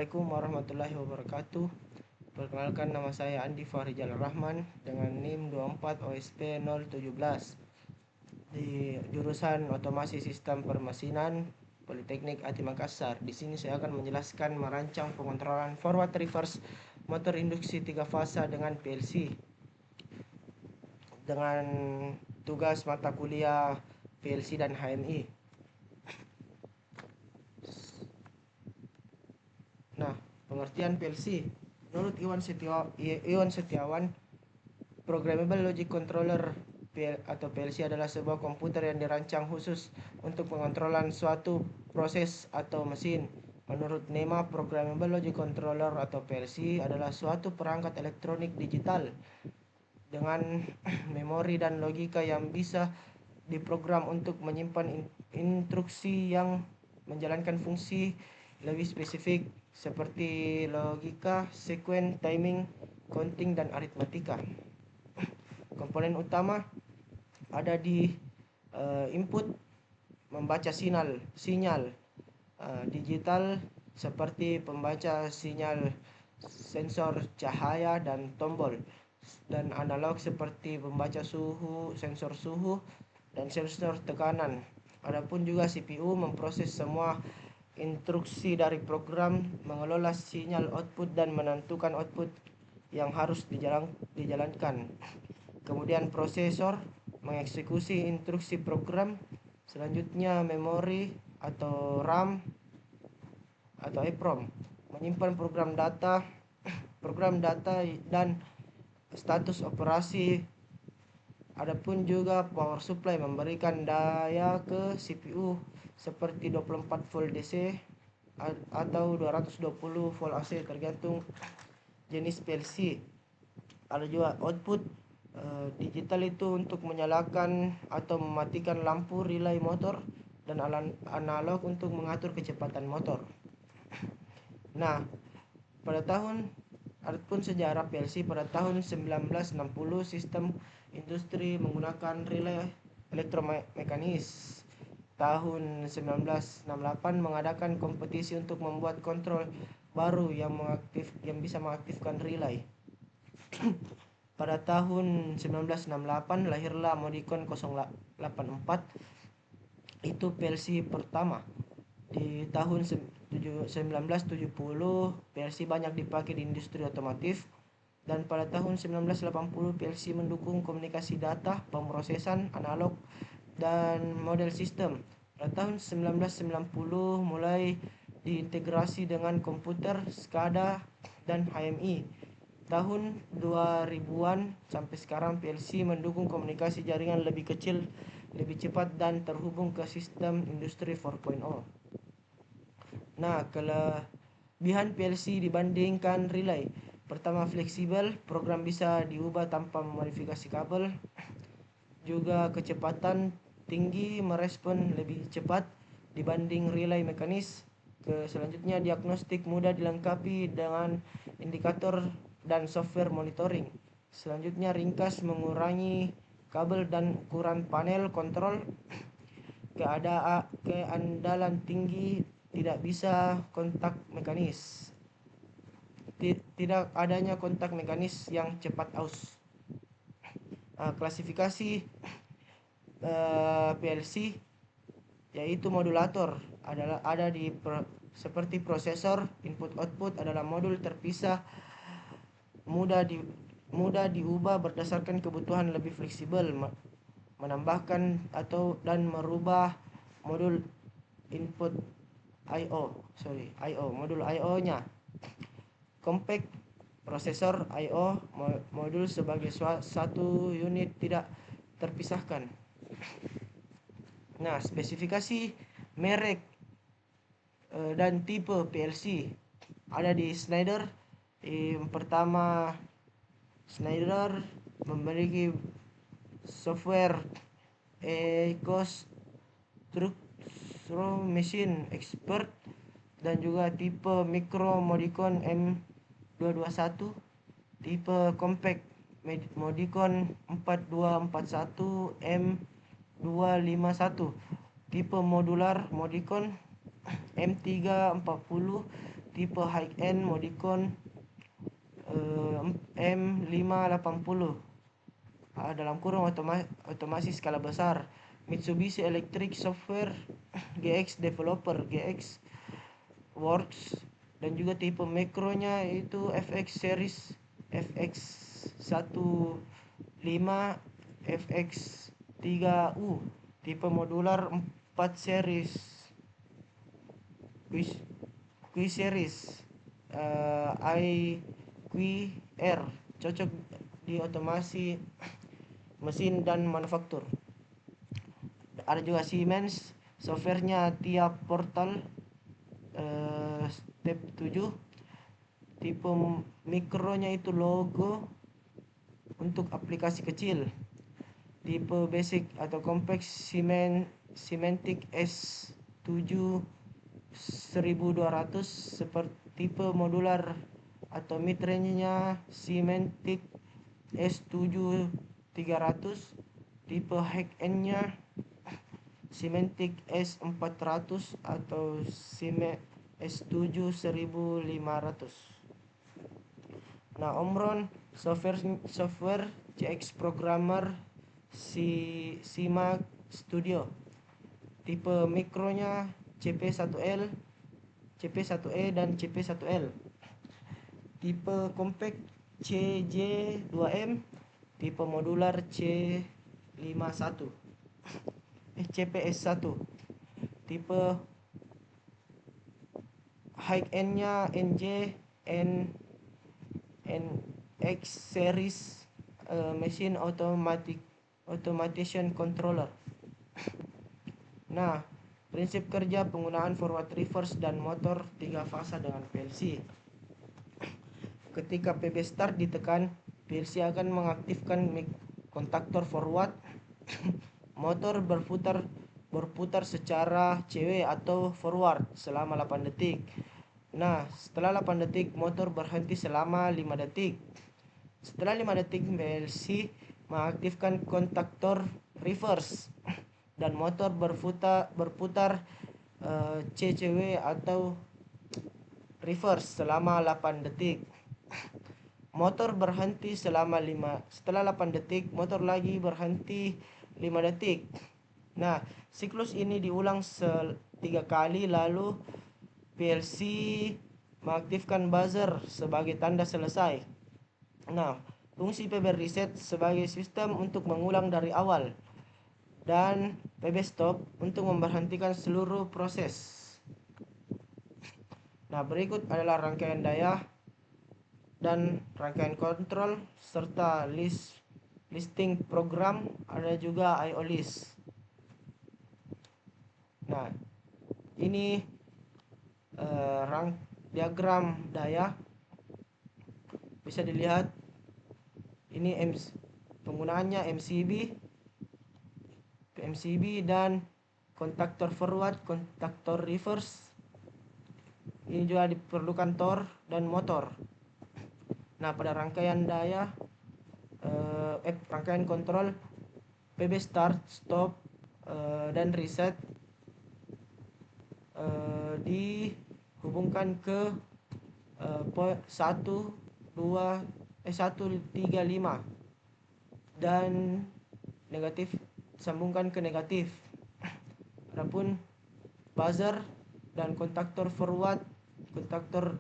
Assalamualaikum warahmatullahi wabarakatuh. Perkenalkan, nama saya Andi Fahrizal Rahman dengan NIM 24 OSP 017 di jurusan Otomasi Sistem Permesinan Politeknik Ati Makassar. Di sini saya akan menjelaskan merancang pengontrolan forward reverse motor induksi 3 fasa dengan PLC dengan tugas mata kuliah PLC dan HMI. Nah, pengertian PLC menurut Iwan Setiawan, Programmable Logic Controller atau PLC adalah sebuah komputer yang dirancang khusus untuk pengontrolan suatu proses atau mesin. Menurut NEMA, Programmable Logic Controller atau PLC adalah suatu perangkat elektronik digital dengan memori dan logika yang bisa diprogram untuk menyimpan instruksi yang menjalankan fungsi lebih spesifik seperti logika, sekuen, timing, counting, dan aritmatika. Komponen utama ada di input, membaca sinyal digital seperti pembaca sinyal sensor cahaya dan tombol, dan analog seperti pembaca suhu, sensor suhu, dan sensor tekanan. Adapun juga CPU memproses semua instruksi dari program, mengelola sinyal output dan menentukan output yang harus dijalankan. Kemudian prosesor mengeksekusi instruksi program. Selanjutnya memori atau RAM atau EPROM menyimpan program data dan status operasi. Adapun juga power supply memberikan daya ke CPU seperti 24 volt DC atau 220 volt AC tergantung jenis PLC. Ada juga output digital itu untuk menyalakan atau mematikan lampu relay motor, dan analog untuk mengatur kecepatan motor. Nah, adapun sejarah PLC pada tahun 1960 sistem industri menggunakan relay elektromekanis. Tahun 1968 mengadakan kompetisi untuk membuat kontrol baru yang bisa mengaktifkan relay. Pada tahun 1968 lahirlah Modicon 084, itu PLC pertama. Di tahun 1970 PLC banyak dipakai di industri otomotif, dan pada tahun 1980 PLC mendukung komunikasi data, pemrosesan analog, dan model sistem. Pada tahun 1990 mulai diintegrasi dengan komputer, SCADA, dan HMI. Tahun 2000-an sampai sekarang PLC mendukung komunikasi jaringan lebih kecil, lebih cepat, dan terhubung ke sistem industri 4.0. Nah, kelebihan PLC dibandingkan relay. Pertama, fleksibel, program bisa diubah tanpa memodifikasi kabel. Juga kecepatan tinggi, merespon lebih cepat dibanding relay mekanis. Selanjutnya, diagnostik mudah dilengkapi dengan indikator dan software monitoring. Selanjutnya, ringkas, mengurangi kabel dan ukuran panel kontrol. Keandalan tinggi, tidak bisa kontak mekanis. Tidak adanya kontak mekanis yang cepat aus. Klasifikasi PLC yaitu modulator ada seperti prosesor. Input output adalah modul terpisah, mudah diubah berdasarkan kebutuhan, lebih fleksibel, menambahkan dan merubah modul input modul IO-nya. Compact, prosesor, IO, modul sebagai satu unit tidak terpisahkan. Nah, spesifikasi, merek, dan tipe PLC ada di Schneider. Yang pertama, Schneider memiliki software ECOS Structural Machine Expert, dan juga tipe Micro Modicon M221, tipe Compact Modicon 4241 M251, tipe modular Modicon M340 tipe high-end Modicon M580 dalam kurung otomasi skala besar. Mitsubishi Electric Software GX Developer GX Works, dan juga tipe mikronya itu FX series FX15 FX3U, tipe modular 4 series Q series IQR, cocok di otomasi mesin dan manufaktur. Ada juga Siemens, softwarenya tiap portal step 7, tipe mikronya itu logo untuk aplikasi kecil. Tipe basic atau kompleks Symantec S7 1200, seperti tipe modular atau mid range-nya Symantec S7 300, tipe high-end-nya Symantec S400 atau S7 1500. Nah, Omron software CX Programmer Sima Studio, tipe mikronya CP1L, CP1E dan CP1L. Tipe compact CJ2M, tipe modular CPS1, tipe high-end-nya NJ NX series machine automation controller. Nah, prinsip kerja penggunaan forward, reverse, dan motor 3 fasa dengan PLC. Ketika PB start ditekan, PLC akan mengaktifkan kontaktor forward. Motor berputar secara CW atau forward selama 8 detik. Nah, setelah 8 detik motor berhenti selama 5 detik. Setelah 5 detik PLC mengaktifkan kontaktor reverse dan motor berputar CCW atau reverse selama 8 detik. Motor berhenti selama 5. Setelah 8 detik motor lagi berhenti 5 detik. Nah, siklus ini diulang 3 kali, lalu PLC mengaktifkan buzzer sebagai tanda selesai. Nah, fungsi PB reset sebagai sistem untuk mengulang dari awal, dan PB stop untuk memberhentikan seluruh proses. Nah, berikut adalah rangkaian daya dan rangkaian kontrol serta listing program, ada juga IO list. Nah, ini diagram daya bisa dilihat. Ini penggunaannya MCB dan kontaktor forward, kontaktor reverse. Ini juga diperlukan Tor dan motor. Nah, pada rangkaian daya rangkaian kontrol PB start, stop, dan reset dihubungkan ke 135 dan negatif sambungkan ke negatif. Adapun buzzer dan kontaktor forward, kontaktor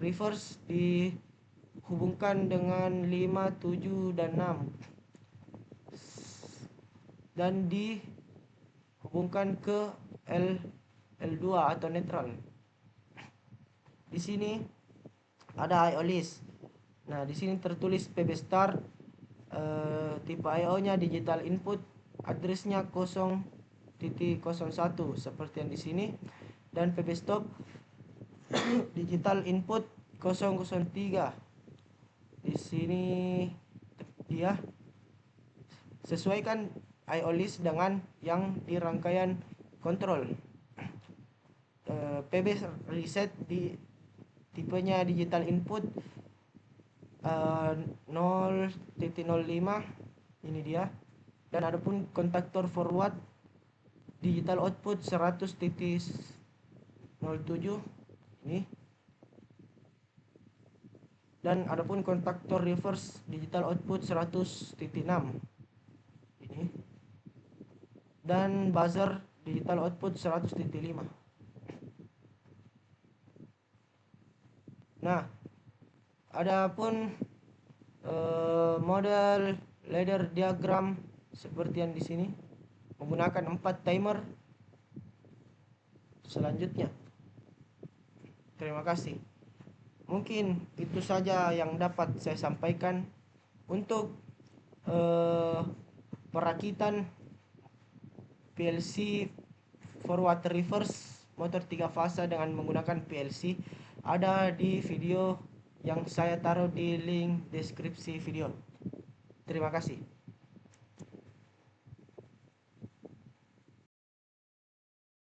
reverse dihubungkan dengan 5, 7, dan 6 dan dihubungkan ke L2 atau netral. Di sini ada IO list. Nah, di sini tertulis PB start, tipe IO-nya digital input, address-nya 0.01 seperti yang di sini, dan PB stop digital input 003. Di sini dia sesuaikan IO list dengan yang di rangkaian kontrol. PB reset di tipenya digital input 0.05, ini dia. Dan adapun kontaktor forward digital output 100.07, ini. Dan adapun kontaktor reverse digital output 100.6 ini, dan buzzer digital output 100.5. Nah, adapun model ladder diagram seperti yang di sini menggunakan 4 timer. Selanjutnya, terima kasih. Mungkin itu saja yang dapat saya sampaikan untuk perakitan PLC forward reverse motor 3 fasa dengan menggunakan PLC. Ada di video yang saya taruh di link deskripsi video. Terima kasih.